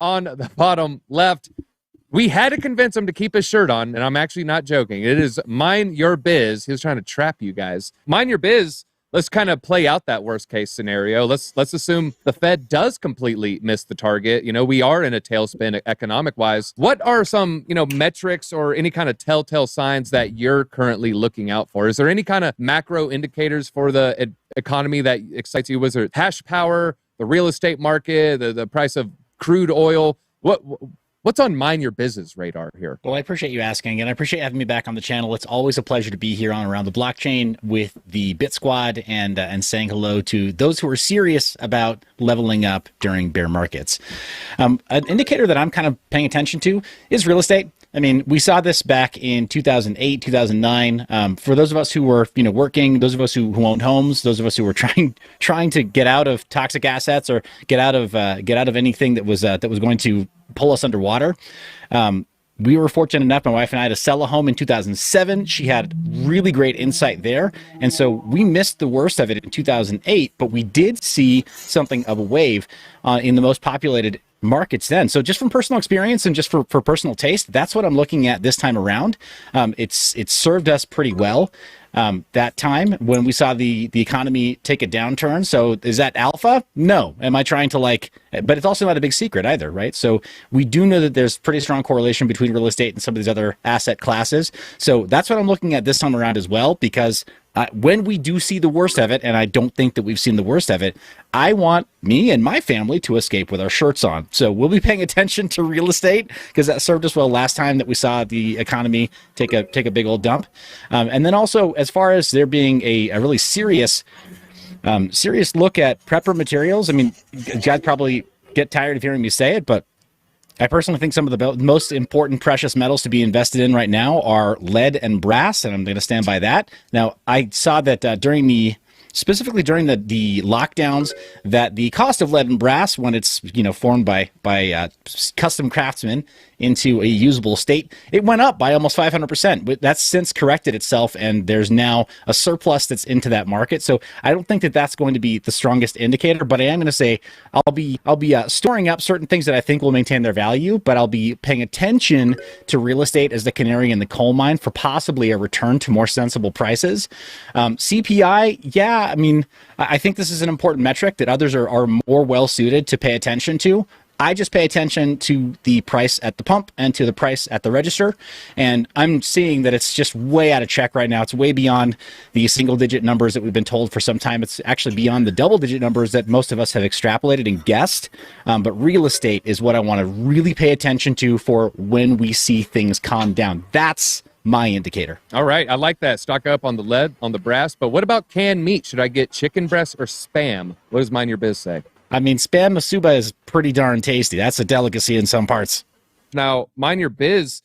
on the bottom left. We had to convince him to keep his shirt on, and I'm actually not joking. It is Mine Your Biz. He was trying to trap you guys. Mine Your Biz. Let's kind of play out that worst case scenario. Let's assume the Fed does completely miss the target. You know, we are in a tailspin economic wise. What are some, metrics or any kind of telltale signs that you're currently looking out for? Is there any kind of macro indicators for the economy that excites you? Was it hash power, the real estate market, the price of crude oil? What's on Mine Your Biz's radar here? Well, I appreciate you asking, and I appreciate having me back on the channel. It's always a pleasure to be here on Around the Blockchain with the Bit Squad and saying hello to those who are serious about leveling up during bear markets. An indicator that I'm kind of paying attention to is real estate. I mean, we saw this back in 2008, 2009. For those of us who were, working, those of us who owned homes, those of us who were trying to get out of toxic assets or get out of anything that was going to pull us underwater. We were fortunate enough, my wife and I, to sell a home in 2007. She had really great insight there. And so we missed the worst of it in 2008, but we did see something of a wave in the most populated markets then. So just from personal experience and just for personal taste, that's what I'm looking at this time around. It's served us pretty well. That time when we saw the economy take a downturn. So is that alpha? No. Am I trying to but it's also not a big secret either, right? So we do know that there's pretty strong correlation between real estate and some of these other asset classes. So that's what I'm looking at this time around as well, because when we do see the worst of it, and I don't think that we've seen the worst of it, I want me and my family to escape with our shirts on. So we'll be paying attention to real estate because that served us well last time that we saw the economy take a big old dump. And then also, as far as there being a really serious look at prepper materials, I mean, you guys probably get tired of hearing me say it, but I personally think some of the most important precious metals to be invested in right now are lead and brass, and I'm going to stand by that. Now, I saw that specifically during the lockdowns, that the cost of lead and brass, when it's formed by custom craftsmen into a usable state, it went up by almost 500%. But that's since corrected itself, and there's now a surplus that's into that market. So I don't think that that's going to be the strongest indicator, but I am going to say I'll be storing up certain things that I think will maintain their value, but I'll be paying attention to real estate as the canary in the coal mine for possibly a return to more sensible prices. CPI, yeah, I mean, I think this is an important metric that others are more well suited to pay attention to. I just pay attention to the price at the pump and to the price at the register. And I'm seeing that it's just way out of check right now. It's way beyond the single digit numbers that we've been told for some time. It's actually beyond the double digit numbers that most of us have extrapolated and guessed. But real estate is what I want to really pay attention to for when we see things calm down. That's my indicator. All right. I like that. Stock up on the lead, on the brass. But what about canned meat? Should I get chicken breast or Spam? What does Mine Your Biz say? I mean, Spam masuba is pretty darn tasty. That's a delicacy in some parts. Now, Mine Your Biz,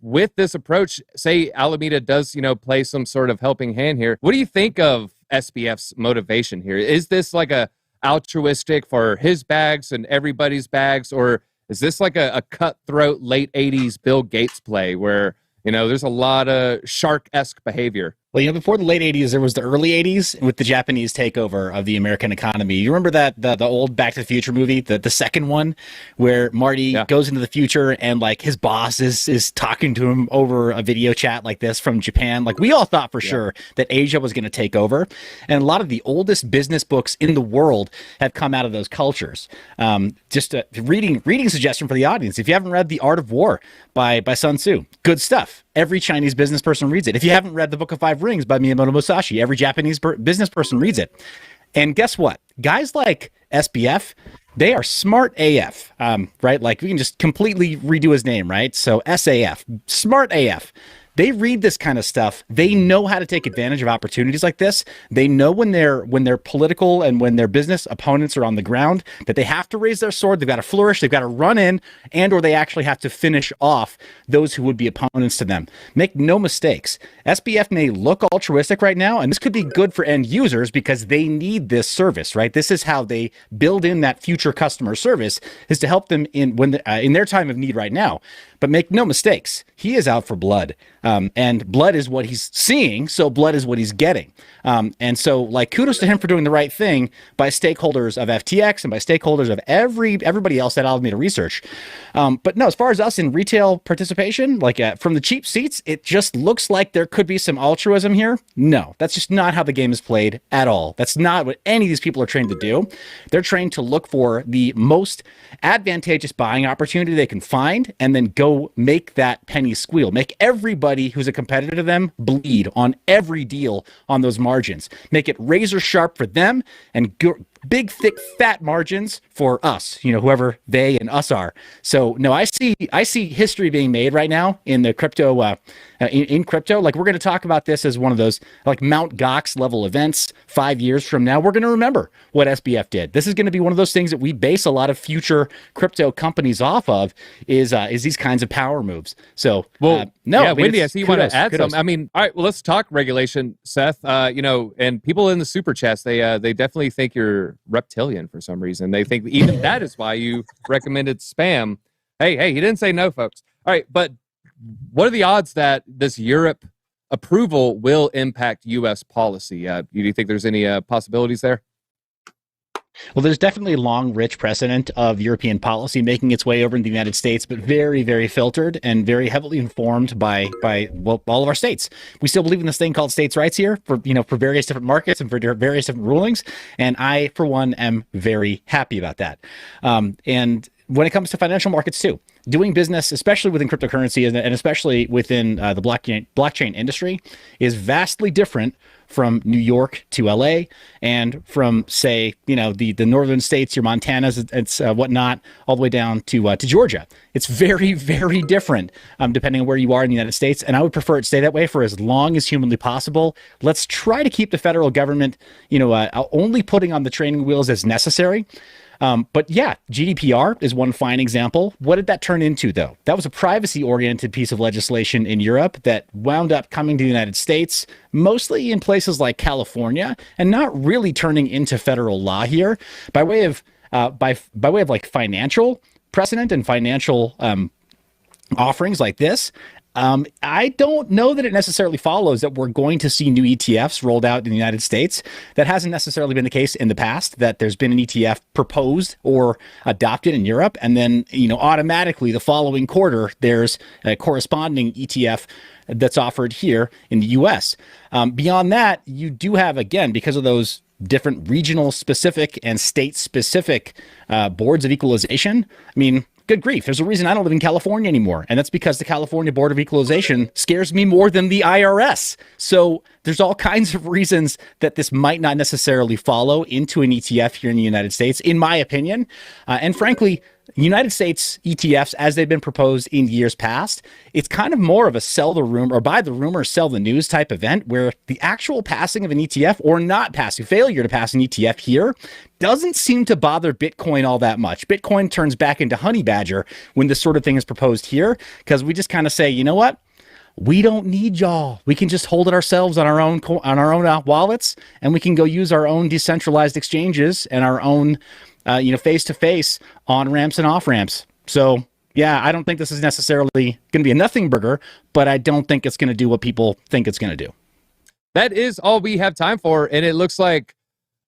with this approach, say Alameda does, play some sort of helping hand here. What do you think of SBF's motivation here? Is this like a altruistic for his bags and everybody's bags, or is this like a cutthroat late 80s Bill Gates play where, there's a lot of shark-esque behavior? Well, before the late 80s, there was the early 80s with the Japanese takeover of the American economy. You remember that the old Back to the Future movie, the second one, where Marty goes into the future and his boss is talking to him over a video chat like this from Japan. We all thought for sure that Asia was going to take over. And a lot of the oldest business books in the world have come out of those cultures. Just a reading suggestion for the audience. If you haven't read The Art of War by Sun Tzu, good stuff. Every Chinese business person reads it. If you haven't read The Book of Five Rings by Miyamoto Musashi, every Japanese business person reads it. And guess what? Guys like SBF, they are smart AF, right? We can just completely redo his name, right? So SAF, smart AF. They read this kind of stuff. They know how to take advantage of opportunities like this. They know when their political and when their business opponents are on the ground that they have to raise their sword. They've got to flourish. They've got to run in, or they actually have to finish off those who would be opponents to them. Make no mistakes. SBF may look altruistic right now, and this could be good for end users because they need this service, right? This is how they build in that future customer service, is to help them in their time of need right now. But make no mistakes, he is out for blood. And blood is what he's seeing, so blood is what he's getting. And so, like, kudos to him for doing the right thing by stakeholders of FTX and by stakeholders of everybody else that Alameda Research. But no, as far as us in retail participation, like from the cheap seats, it just looks like there could be some altruism here. No, that's just not how the game is played at all. That's not what any of these people are trained to do. They're trained to look for the most advantageous buying opportunity they can find and then go make that penny squeal, make everybody who's a competitor to them bleed on every deal on those margins, make it razor sharp for them and big, thick, fat margins for us, whoever they and us are. So no, I see history being made right now in the crypto, in crypto. Like, we're going to talk about this as one of those like Mount Gox level events 5 years from now. We're going to remember what SBF did. This is going to be one of those things that we base a lot of future crypto companies off of is these kinds of power moves. So, Wendy, I see you want to add some. I mean, all right, well, let's talk regulation, Seth. And people in the super chats, they definitely think you're reptilian for some reason. They think even that is why you recommended spam. Hey, he didn't say no, folks. All right, but what are the odds that this Europe approval will impact U.S. policy? Do you think there's any possibilities there? Well, there's definitely a long, rich precedent of European policy making its way over in the United States, but very, very filtered and very heavily informed by all of our states. We still believe in this thing called states' rights here for various different markets and for various different rulings. And I, for one, am very happy about that. And when it comes to financial markets too, doing business, especially within cryptocurrency and especially within the blockchain industry, is vastly different from New York to LA and from, say, the northern states, your Montanas, it's whatnot, all the way down to Georgia. It's very, very different depending on where you are in the United States. And I would prefer it stay that way for as long as humanly possible. Let's try to keep the federal government, only putting on the training wheels as necessary. But yeah, GDPR is one fine example. What did that turn into, though? That was a privacy-oriented piece of legislation in Europe that wound up coming to the United States, mostly in places like California, and not really turning into federal law here by way of like financial precedent and financial offerings like this. I don't know that it necessarily follows that we're going to see new ETFs rolled out in the United States. That hasn't necessarily been the case in the past, that there's been an ETF proposed or adopted in Europe, and then, automatically the following quarter, there's a corresponding ETF that's offered here in the US. Beyond that, you do have, again, because of those different regional specific and state specific boards of equalization. I mean, good grief. There's a reason I don't live in California anymore. And that's because the California Board of Equalization scares me more than the IRS. So there's all kinds of reasons that this might not necessarily follow into an ETF here in the United States, in my opinion. And frankly, United States ETFs, as they've been proposed in years past, it's kind of more of a sell the rumor or buy the rumor, sell the news type event, where the actual passing of an ETF or not passing, failure to pass an ETF here doesn't seem to bother Bitcoin all that much. Bitcoin turns back into honey badger when this sort of thing is proposed here, because we just kind of say, you know what? We don't need y'all. We can just hold it ourselves on our own wallets, and we can go use our own decentralized exchanges and our own face-to-face on-ramps and off-ramps. So, yeah, I don't think this is necessarily going to be a nothing burger, but I don't think it's going to do what people think it's going to do. That is all we have time for, and it looks like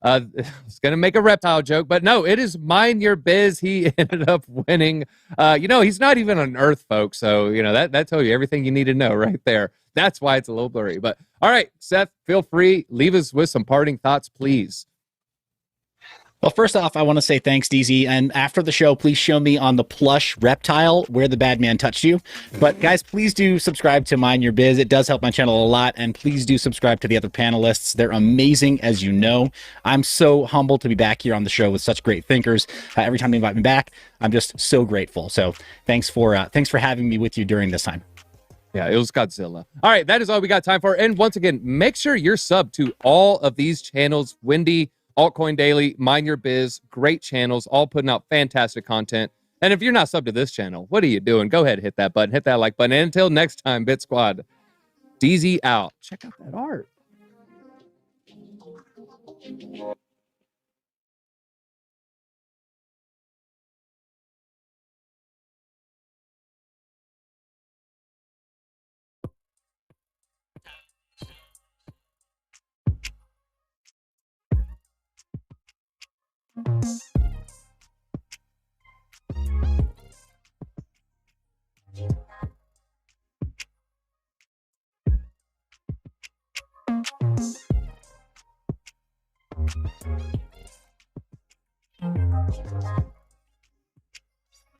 it's going to make a reptile joke, but no, it is Mind Your Biz. He ended up winning. He's not even on Earth, folks, so, that tells you everything you need to know right there. That's why it's a little blurry. But, all right, Seth, feel free. Leave us with some parting thoughts, please. Well, first off, I want to say thanks, DZ. And after the show, please show me on the plush reptile where the bad man touched you. But guys, please do subscribe to Mind Your Biz. It does help my channel a lot. And please do subscribe to the other panelists. They're amazing, as you know. I'm so humbled to be back here on the show with such great thinkers. Every time they invite me back, I'm just so grateful. So thanks for having me with you during this time. Yeah, it was Godzilla. All right, that is all we got time for. And once again, make sure you're subbed to all of these channels. Wendy, Altcoin Daily, Mind Your Biz, great channels, all putting out fantastic content. And if you're not subbed to this channel, what are you doing? Go ahead, hit that button, hit that like button. And until next time, Bit Squad, DZ out. Check out that art.